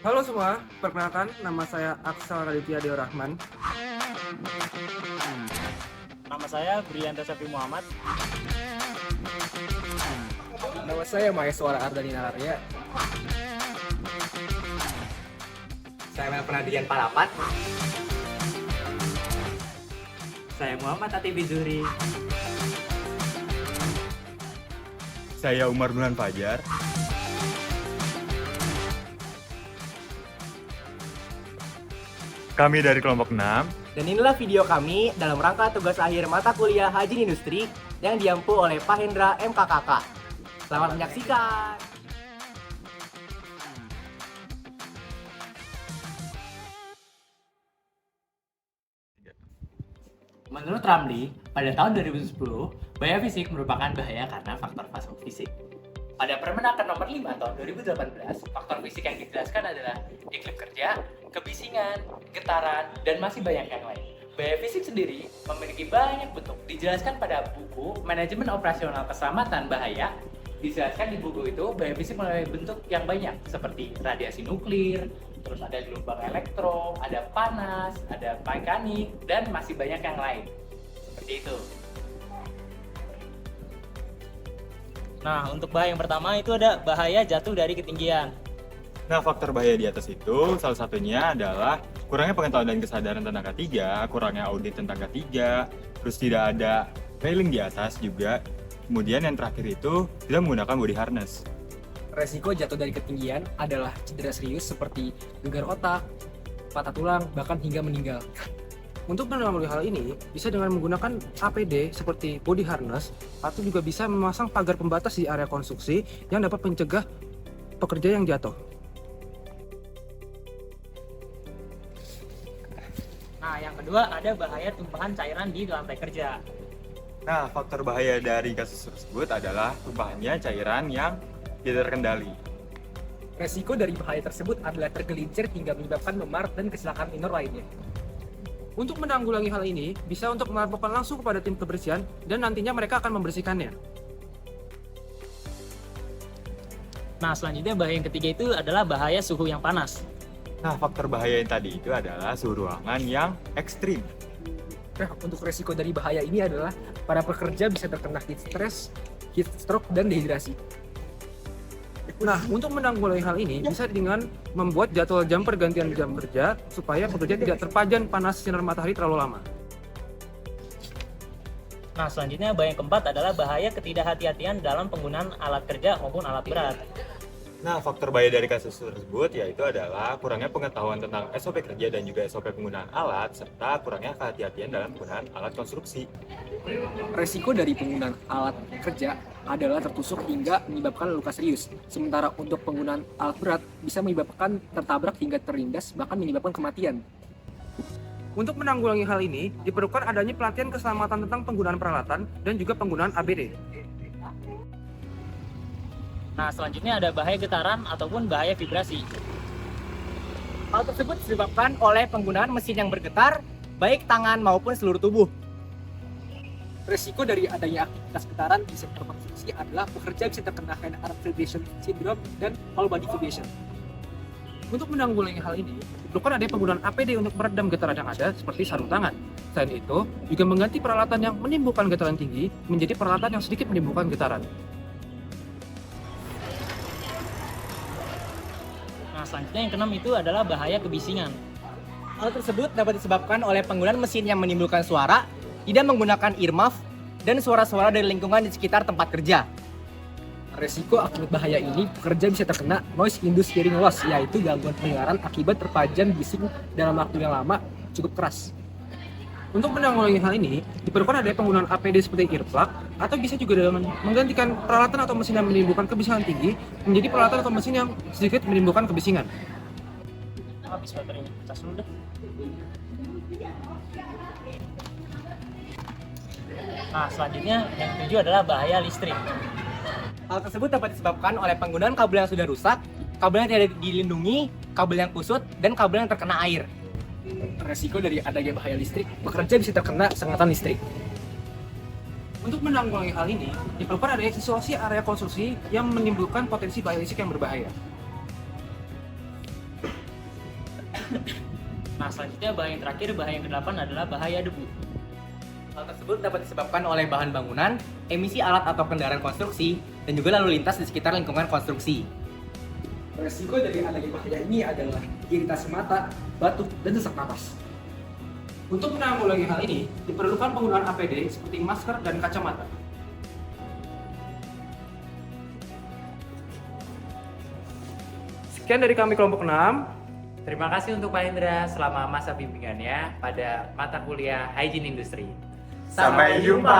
Halo semua, perkenalkan nama saya Aksal Raditya Dewa Rahman. Nama saya Brianto Safi Muhammad. Nama saya Maheswara Ardani Nararia. Saya Pernadian Parapat. Saya Muhammad Atibi Zuhri. Saya Umar Bulan Fajar. Kami dari kelompok 6. Dan inilah video kami dalam rangka tugas akhir mata kuliah Haji Industri yang diampu oleh Pak Hendra MKKK. Selamat menyaksikan. Menurut Ramli, pada tahun 2010, bahaya fisik merupakan bahaya karena faktor fisik. Pada Permenaker nomor 5 tahun 2018, faktor fisik yang dijelaskan adalah iklim kerja, kebisingan, getaran, dan masih banyak yang lain. Bahaya fisik sendiri memiliki banyak bentuk. Dijelaskan pada buku Manajemen Operasional Keselamatan Bahaya. Dijelaskan di buku itu bahaya fisik melalui bentuk yang banyak seperti radiasi nuklir, terus ada gelombang elektro, ada panas, ada mekanik, dan masih banyak yang lain. Seperti itu. Nah, untuk bahaya yang pertama itu ada bahaya jatuh dari ketinggian. Nah, faktor bahaya di atas itu salah satunya adalah kurangnya pengetahuan dan kesadaran tentang K3, kurangnya audit tentang K3, terus tidak ada railing di atas juga. Kemudian yang terakhir itu tidak menggunakan body harness. Resiko jatuh dari ketinggian adalah cedera serius seperti gegar otak, patah tulang, bahkan hingga meninggal. Untuk menanggulangi hal ini, bisa dengan menggunakan APD seperti body harness atau juga bisa memasang pagar pembatas di area konstruksi yang dapat mencegah pekerja yang jatuh. Nah, yang kedua ada bahaya tumpahan cairan di lantai kerja. Nah, faktor bahaya dari kasus tersebut adalah tumpahannya cairan yang tidak terkendali. Resiko dari bahaya tersebut adalah tergelincir hingga menyebabkan memar dan kecelakaan minor lainnya. Untuk menanggulangi hal ini, bisa untuk melaporkan langsung kepada tim kebersihan dan nantinya mereka akan membersihkannya. Nah, selanjutnya bahaya yang ketiga itu adalah bahaya suhu yang panas. Nah, faktor bahaya yang tadi itu adalah suhu ruangan yang ekstrim. Nah, untuk resiko dari bahaya ini adalah para pekerja bisa terkena heat stress, heat stroke, dan dehidrasi. Nah, untuk menanggulangi hal ini bisa dengan membuat jadwal jam pergantian jam kerja supaya pekerja tidak terpajan panas sinar matahari terlalu lama. Nah, selanjutnya bahaya yang keempat adalah bahaya ketidakhati-hatian dalam penggunaan alat kerja maupun alat berat. Nah, faktor bahaya dari kasus tersebut yaitu adalah kurangnya pengetahuan tentang SOP kerja dan juga SOP penggunaan alat, serta kurangnya kehati-hatian dalam penggunaan alat konstruksi. Resiko dari penggunaan alat kerja adalah tertusuk hingga menyebabkan luka serius. Sementara untuk penggunaan alat berat bisa menyebabkan tertabrak hingga terlindas, bahkan menyebabkan kematian. Untuk menanggulangi hal ini, diperlukan adanya pelatihan keselamatan tentang penggunaan peralatan dan juga penggunaan ABD. Nah, selanjutnya ada bahaya getaran ataupun bahaya vibrasi. Hal tersebut disebabkan oleh penggunaan mesin yang bergetar, baik tangan maupun seluruh tubuh. Resiko dari adanya aktivitas getaran di sektor konstruksi adalah pekerja bisa terkena hand arm vibration syndrome dan whole body vibration. Untuk menanggulangi hal ini, diperlukan adanya penggunaan APD untuk meredam getaran yang ada seperti sarung tangan. Selain itu, juga mengganti peralatan yang menimbulkan getaran tinggi menjadi peralatan yang sedikit menimbulkan getaran. Nah, selanjutnya yang keenam itu adalah bahaya kebisingan. Hal tersebut dapat disebabkan oleh penggunaan mesin yang menimbulkan suara, tidak menggunakan earmuff, dan suara-suara dari lingkungan di sekitar tempat kerja. Resiko akibat bahaya ini, pekerja bisa terkena noise induced hearing loss, yaitu gangguan pendengaran akibat terpajan bising dalam waktu yang lama cukup keras. Untuk menanggulangi hal ini, diperlukan adanya penggunaan APD seperti earplug atau bisa juga dengan menggantikan peralatan atau mesin yang menimbulkan kebisingan tinggi menjadi peralatan atau mesin yang sedikit menimbulkan kebisingan. Habis baterainya, cas dulu deh. Nah, selanjutnya yang ketujuh adalah bahaya listrik. Hal tersebut dapat disebabkan oleh penggunaan kabel yang sudah rusak, kabel yang tidak dilindungi, kabel yang kusut, dan kabel yang terkena air. Resiko dari adanya bahaya listrik, pekerja bisa terkena sengatan listrik. Untuk menanggulangi hal ini, diperlukan adanya isolasi area konstruksi yang menimbulkan potensi bahaya listrik yang berbahaya. Nah, selanjutnya bahaya yang terakhir, bahaya yang ke-8 adalah bahaya debu. Hal tersebut dapat disebabkan oleh bahan bangunan, emisi alat atau kendaraan konstruksi, dan juga lalu lintas di sekitar lingkungan konstruksi. Resiko dari adanya bahaya ini adalah iritasi mata, batuk, dan sesak napas. Untuk menanggulangi hal ini, diperlukan penggunaan APD seperti masker dan kacamata. Sekian dari kami kelompok 6. Terima kasih untuk Pak Hendra selama masa bimbingannya pada mata kuliah Hygiene Industri. Sampai jumpa.